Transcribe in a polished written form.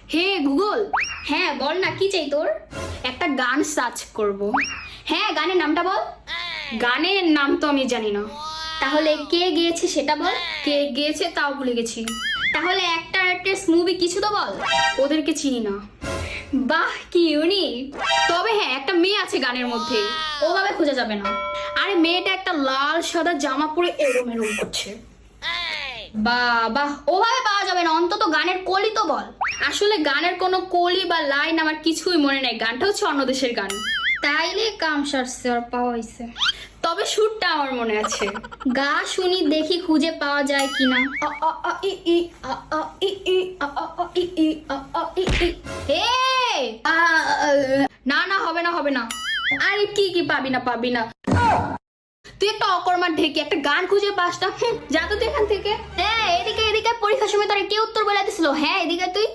Hey Google, হ্যাঁ বল না, কি চাই তোর? একটা গান সার্চ করব। হ্যাঁ, গানের নামটা বল। গানের নাম তো আমি জানি না। তাহলে কে গেয়েছে সেটা বল। কে গেয়েছে তাও ভুলে গেছি। তাহলে একটা আর্টিস্ট, মুভি কিছু তো বল। ওদেরকে চিনি না। বাহ, কি ইউনিক। তবে হ্যাঁ, একটা মেয়ে আছে গানের মধ্যে। ওভাবে খোঁজা যাবে না। আরে মেয়েটা একটা লাল সাদা জামা পরে এরম এরম করছে। বাহ বাহ, ওভাবে পাওয়া যাবে না, অন্তত গানের কলি তো বল। আসলে গানের কোনো কলি বা লাইন আমার কিছুই মনে নাই। গানটা হচ্ছে অন্য দেশের গান। তাইলে কাম সারছে আর পাওয়া হয়েছে। তবে সুরটা আমার মনে আছে। গা শুনি, দেখি খুঁজে পাওয়া যায় কিনা। আ আ আ ই ই আ আ ই ই আ আ আ ই ই আ আ ই ই। হে না না, হবে না হবে না। আরে কি পাবি না। তুই একটা অকর্মার ঢেকে একটা গান খুঁজে পাস না। যা তো তুই এখান থেকে। এদিকে এদিকে, পরীক্ষার সময় তোরা কে উত্তর বলে দিছিল? হ্যাঁ এদিকে তুই।